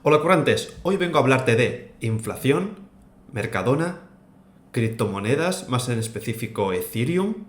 Hola currantes, hoy vengo a hablarte de inflación, Mercadona, criptomonedas, más en específico Ethereum.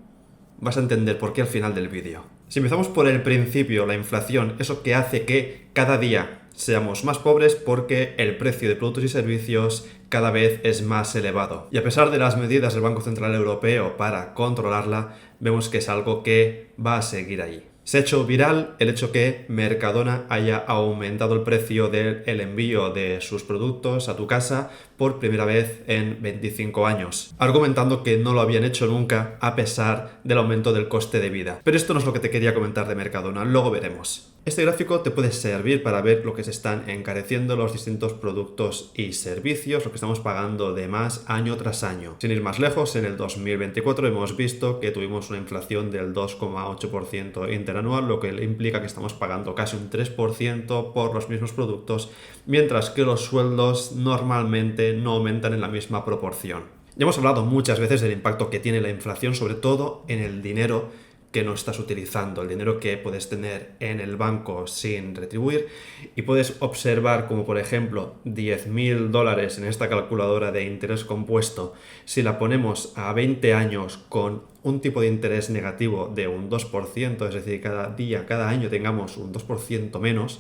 Vas a entender por qué al final del vídeo. Si empezamos por el principio, la inflación, eso que hace que cada día seamos más pobres porque el precio de productos y servicios cada vez es más elevado. Y a pesar de las medidas del Banco Central Europeo para controlarla, vemos que es algo que va a seguir ahí. Se ha hecho viral el hecho que Mercadona haya aumentado el precio del envío de sus productos a tu casa por primera vez en 25 años, argumentando que no lo habían hecho nunca a pesar del aumento del coste de vida. Pero esto no es lo que te quería comentar de Mercadona, luego veremos. Este gráfico te puede servir para ver lo que se están encareciendo los distintos productos y servicios, lo que estamos pagando de más año tras año. Sin ir más lejos, en el 2024 hemos visto que tuvimos una inflación del 2,8% interanual, lo que implica que estamos pagando casi un 3% por los mismos productos, mientras que los sueldos normalmente no aumentan en la misma proporción. Ya hemos hablado muchas veces del impacto que tiene la inflación, sobre todo en el dinero que no estás utilizando, el dinero que puedes tener en el banco sin retribuir, y puedes observar como por ejemplo $10.000 en esta calculadora de interés compuesto, si la ponemos a 20 años con un tipo de interés negativo de un 2%, es decir, cada año tengamos un 2% menos,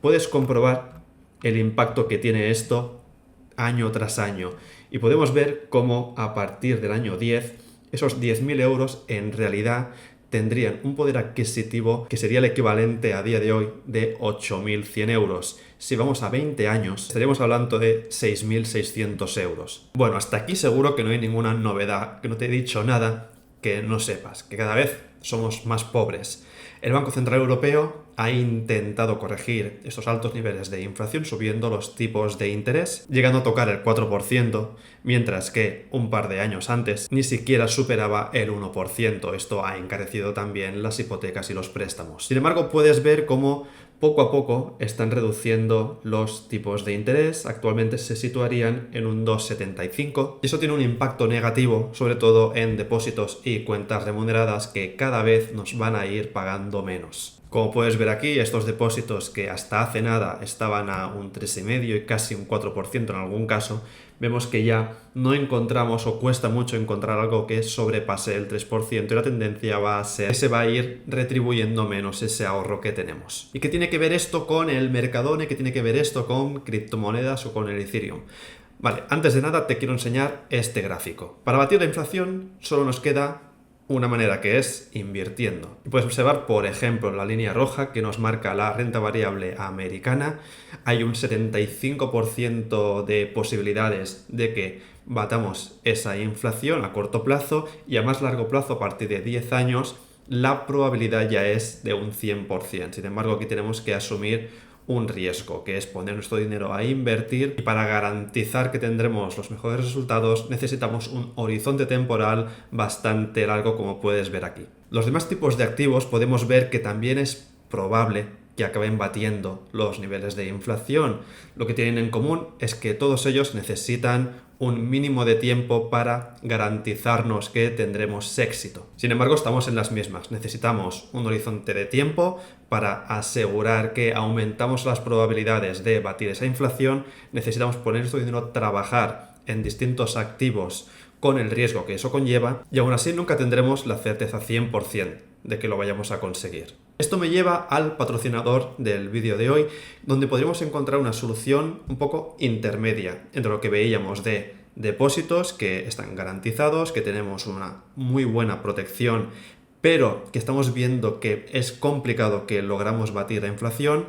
puedes comprobar el impacto que tiene esto año tras año, y podemos ver cómo a partir del año 10 esos 10.000 euros en realidad tendrían un poder adquisitivo que sería el equivalente a día de hoy de 8.100 euros. Si vamos a 20 años, estaríamos hablando de 6.600 euros. Bueno, hasta aquí seguro que no hay ninguna novedad, que no te he dicho nada que no sepas, que cada vez somos más pobres. El Banco Central Europeo ha intentado corregir estos altos niveles de inflación subiendo los tipos de interés, llegando a tocar el 4%, mientras que un par de años antes ni siquiera superaba el 1%. Esto ha encarecido también las hipotecas y los préstamos. Sin embargo, puedes ver cómo poco a poco están reduciendo los tipos de interés. Actualmente se situarían en un 2,75 y eso tiene un impacto negativo, sobre todo en depósitos y cuentas remuneradas que cada vez nos van a ir pagando menos. Como puedes ver aquí, estos depósitos que hasta hace nada estaban a un 3,5 y casi un 4% en algún caso, vemos que ya no encontramos o cuesta mucho encontrar algo que sobrepase el 3% y la tendencia va a ser que se va a ir retribuyendo menos ese ahorro que tenemos. ¿Y qué tiene que ver esto con el Mercadona? ¿Qué tiene que ver esto con criptomonedas o con el Ethereum? Vale, antes de nada te quiero enseñar este gráfico. Para batir la inflación solo nos queda una manera, que es invirtiendo. Y puedes observar, por ejemplo, la línea roja que nos marca la renta variable americana. Hay un 75% de posibilidades de que batamos esa inflación a corto plazo, y a más largo plazo, a partir de 10 años, la probabilidad ya es de un 100%. Sin embargo, aquí tenemos que asumir un riesgo, que es poner nuestro dinero a invertir, y para garantizar que tendremos los mejores resultados necesitamos un horizonte temporal bastante largo, como puedes ver aquí. Los demás tipos de activos podemos ver que también es probable que acaben batiendo los niveles de inflación. Lo que tienen en común es que todos ellos necesitan un mínimo de tiempo para garantizarnos que tendremos éxito. Sin embargo, estamos en las mismas. Necesitamos un horizonte de tiempo para asegurar que aumentamos las probabilidades de batir esa inflación. Necesitamos poner nuestro dinero a trabajar en distintos activos con el riesgo que eso conlleva, y aún así nunca tendremos la certeza 100% de que lo vayamos a conseguir. Esto me lleva al patrocinador del vídeo de hoy, donde podríamos encontrar una solución un poco intermedia entre lo que veíamos de depósitos que están garantizados, que tenemos una muy buena protección, pero que estamos viendo que es complicado que logramos batir la inflación.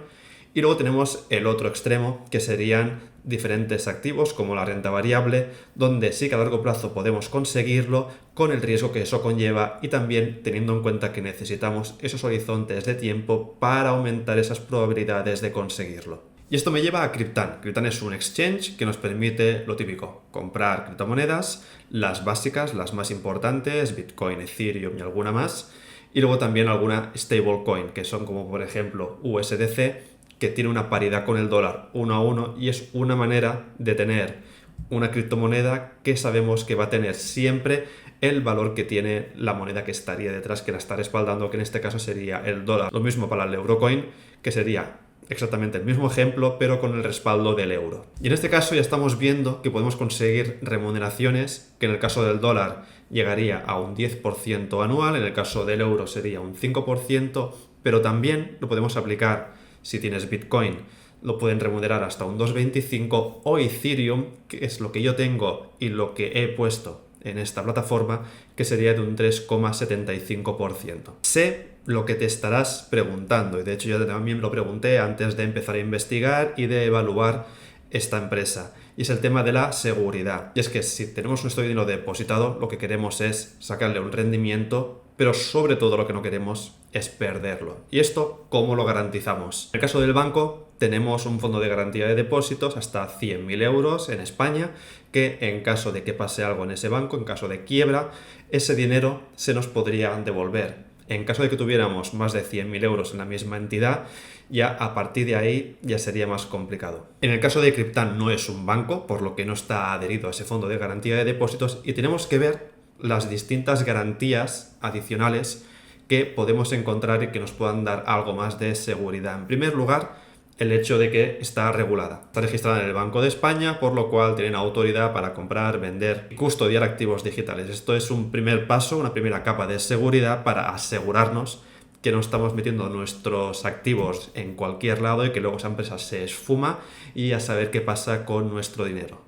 Y luego tenemos el otro extremo, que serían diferentes activos como la renta variable, donde sí que a largo plazo podemos conseguirlo con el riesgo que eso conlleva, y también teniendo en cuenta que necesitamos esos horizontes de tiempo para aumentar esas probabilidades de conseguirlo. Y esto me lleva a Cryptan. Cryptan es un exchange que nos permite lo típico: comprar criptomonedas, las básicas, las más importantes, Bitcoin, Ethereum y alguna más, y luego también alguna stablecoin, que son como por ejemplo USDC, que tiene una paridad con el dólar 1 a 1, y es una manera de tener una criptomoneda que sabemos que va a tener siempre el valor que tiene la moneda que estaría detrás, que la está respaldando, que en este caso sería el dólar. Lo mismo para el Eurocoin, que sería exactamente el mismo ejemplo, pero con el respaldo del euro. Y en este caso ya estamos viendo que podemos conseguir remuneraciones que en el caso del dólar llegaría a un 10% anual, en el caso del euro sería un 5%, pero también lo podemos aplicar si tienes Bitcoin. Lo pueden remunerar hasta un 2,25 o Ethereum, que es lo que yo tengo y lo que he puesto en esta plataforma, que sería de un 3,75%. Sé lo que te estarás preguntando, y de hecho yo también lo pregunté antes de empezar a investigar y de evaluar esta empresa, y es el tema de la seguridad. Y es que si tenemos nuestro dinero depositado, lo que queremos es sacarle un rendimiento, pero sobre todo lo que no queremos es perderlo. ¿Y esto cómo lo garantizamos? En el caso del banco, tenemos un fondo de garantía de depósitos hasta 100.000 euros en España, que en caso de que pase algo en ese banco, en caso de quiebra, ese dinero se nos podría devolver. En caso de que tuviéramos más de 100.000 euros en la misma entidad, ya a partir de ahí ya sería más complicado. En el caso de Cryptan no es un banco, por lo que no está adherido a ese fondo de garantía de depósitos, y tenemos que ver las distintas garantías adicionales que podemos encontrar y que nos puedan dar algo más de seguridad. En primer lugar, el hecho de que está regulada. Está registrada en el Banco de España, por lo cual tienen autoridad para comprar, vender y custodiar activos digitales. Esto es un primer paso, una primera capa de seguridad para asegurarnos que no estamos metiendo nuestros activos en cualquier lado y que luego esa empresa se esfuma y a saber qué pasa con nuestro dinero.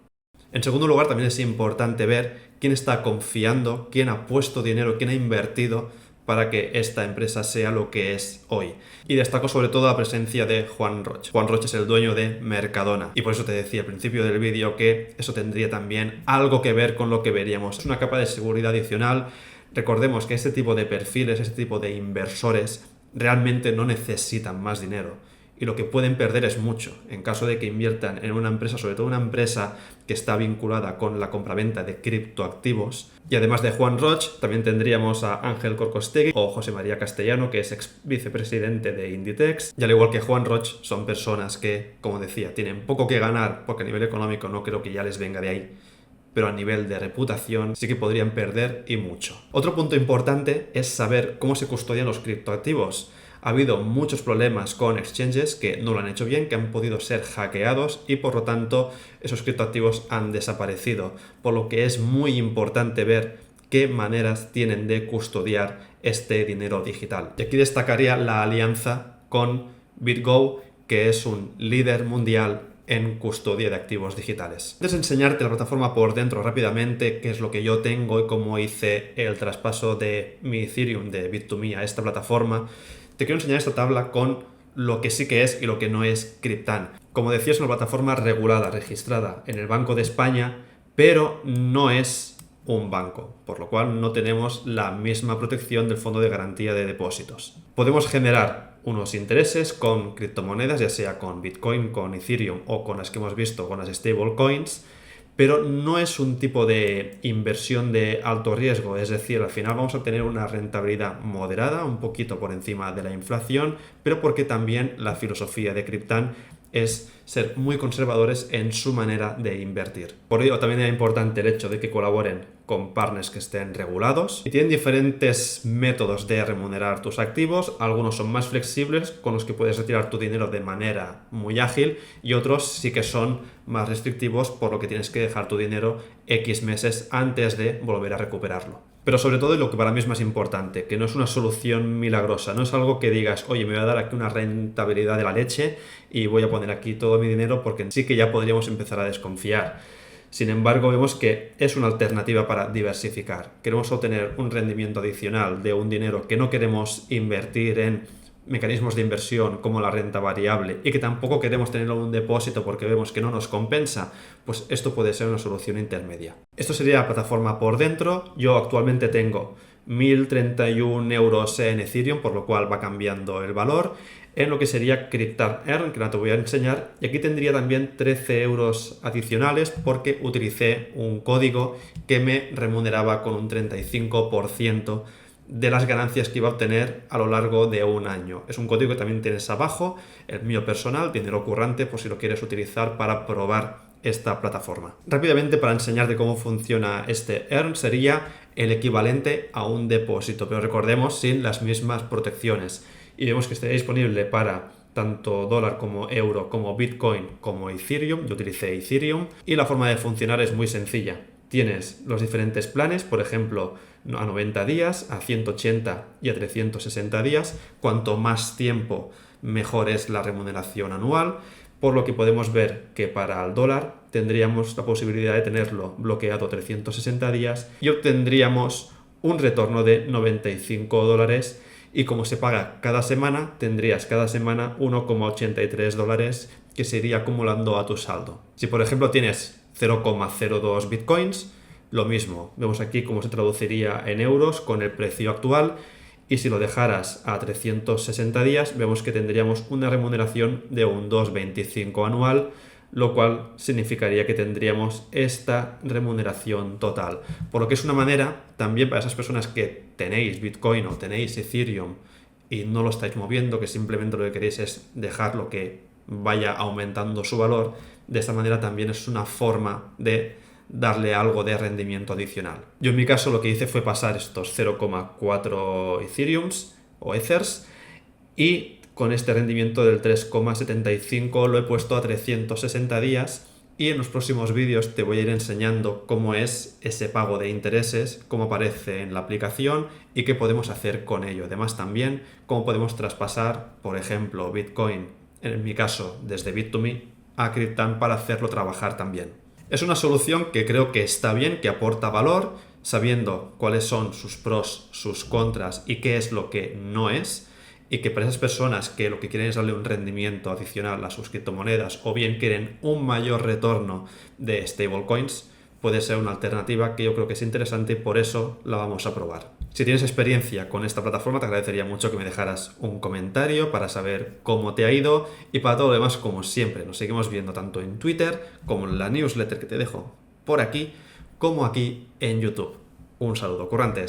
En segundo lugar, también es importante ver quién está confiando, quién ha puesto dinero, quién ha invertido para que esta empresa sea lo que es hoy. Y destaco sobre todo la presencia de Juan Roch. Juan Roch es el dueño de Mercadona. Y por eso te decía al principio del vídeo que eso tendría también algo que ver con lo que veríamos. Es una capa de seguridad adicional. Recordemos que este tipo de perfiles, este tipo de inversores realmente no necesitan más dinero. Y lo que pueden perder es mucho en caso de que inviertan en una empresa, sobre todo una empresa que está vinculada con la compraventa de criptoactivos. Y además de Juan Roch, también tendríamos a Ángel Corcostegui o José María Castellano, que es ex vicepresidente de Inditex. Y al igual que Juan Roch, son personas que, como decía, tienen poco que ganar, porque a nivel económico no creo que ya les venga de ahí, pero a nivel de reputación sí que podrían perder y mucho. Otro punto importante es saber cómo se custodian los criptoactivos. Ha habido muchos problemas con exchanges que no lo han hecho bien, que han podido ser hackeados y por lo tanto esos criptoactivos han desaparecido. Por lo que es muy importante ver qué maneras tienen de custodiar este dinero digital. Y aquí destacaría la alianza con BitGo, que es un líder mundial en custodia de activos digitales. Antes de enseñarte la plataforma por dentro rápidamente, qué es lo que yo tengo y cómo hice el traspaso de mi Ethereum de Bit2Me a esta plataforma, te quiero enseñar esta tabla con lo que sí que es y lo que no es Cryptan. Como decía, es una plataforma regulada, registrada en el Banco de España, pero no es un banco, por lo cual no tenemos la misma protección del fondo de garantía de depósitos. Podemos generar unos intereses con criptomonedas, ya sea con Bitcoin, con Ethereum o con las que hemos visto, con las stablecoins, pero no es un tipo de inversión de alto riesgo, es decir, al final vamos a tener una rentabilidad moderada, un poquito por encima de la inflación, pero porque también la filosofía de Cryptan es ser muy conservadores en su manera de invertir. Por ello también es importante el hecho de que colaboren con partners que estén regulados y tienen diferentes métodos de remunerar tus activos. Algunos son más flexibles, con los que puedes retirar tu dinero de manera muy ágil, y otros sí que son más restrictivos, por lo que tienes que dejar tu dinero X meses antes de volver a recuperarlo. Pero sobre todo, y lo que para mí es más importante, que no es una solución milagrosa, no es algo que digas, oye, me voy a dar aquí una rentabilidad de la leche y voy a poner aquí todo mi dinero, porque sí que ya podríamos empezar a desconfiar. Sin embargo, vemos que es una alternativa para diversificar. Queremos obtener un rendimiento adicional de un dinero que no queremos invertir en mecanismos de inversión como la renta variable y que tampoco queremos tenerlo en un depósito porque vemos que no nos compensa, pues esto puede ser una solución intermedia. Esto sería la plataforma por dentro. Yo actualmente tengo 1.031 euros en Ethereum, por lo cual va cambiando el valor, en lo que sería Cryptan Earn, que ahora te voy a enseñar, y aquí tendría también 13 euros adicionales porque utilicé un código que me remuneraba con un 35% de las ganancias que iba a obtener a lo largo de un año. Es un código que también tienes abajo, el mío personal, dinero currante, por si lo quieres utilizar para probar esta plataforma. Rápidamente, para enseñarte cómo funciona este Earn, sería el equivalente a un depósito, pero recordemos sin las mismas protecciones. Y vemos que está disponible para tanto dólar como euro, como Bitcoin, como Ethereum. Yo utilicé Ethereum y la forma de funcionar es muy sencilla. Tienes los diferentes planes, por ejemplo, a 90 días, a 180 y a 360 días. Cuanto más tiempo, mejor es la remuneración anual, por lo que podemos ver que para el dólar tendríamos la posibilidad de tenerlo bloqueado 360 días y obtendríamos un retorno de $95, y como se paga cada semana, tendrías cada semana $1,83 que se iría acumulando a tu saldo. Si por ejemplo tienes 0,02 bitcoins, lo mismo, vemos aquí cómo se traduciría en euros con el precio actual, y si lo dejaras a 360 días, vemos que tendríamos una remuneración de un 2,25 anual, lo cual significaría que tendríamos esta remuneración total. Por lo que es una manera también para esas personas que tenéis Bitcoin o tenéis Ethereum y no lo estáis moviendo, que simplemente lo que queréis es dejarlo que vaya aumentando su valor. De esta manera también es una forma de darle algo de rendimiento adicional. Yo en mi caso lo que hice fue pasar estos 0,4 Ethereums o Ethers, y con este rendimiento del 3,75 lo he puesto a 360 días, y en los próximos vídeos te voy a ir enseñando cómo es ese pago de intereses, cómo aparece en la aplicación y qué podemos hacer con ello. Además también cómo podemos traspasar, por ejemplo, Bitcoin, en mi caso desde Bit2Me a Cryptan, para hacerlo trabajar también. Es una solución que creo que está bien, que aporta valor, sabiendo cuáles son sus pros, sus contras y qué es lo que no es, y que para esas personas que lo que quieren es darle un rendimiento adicional a sus criptomonedas o bien quieren un mayor retorno de stablecoins, puede ser una alternativa que yo creo que es interesante, y por eso la vamos a probar. Si tienes experiencia con esta plataforma, te agradecería mucho que me dejaras un comentario para saber cómo te ha ido, y para todo lo demás, como siempre, nos seguimos viendo tanto en Twitter como en la newsletter que te dejo por aquí, como aquí en YouTube. Un saludo, currantes.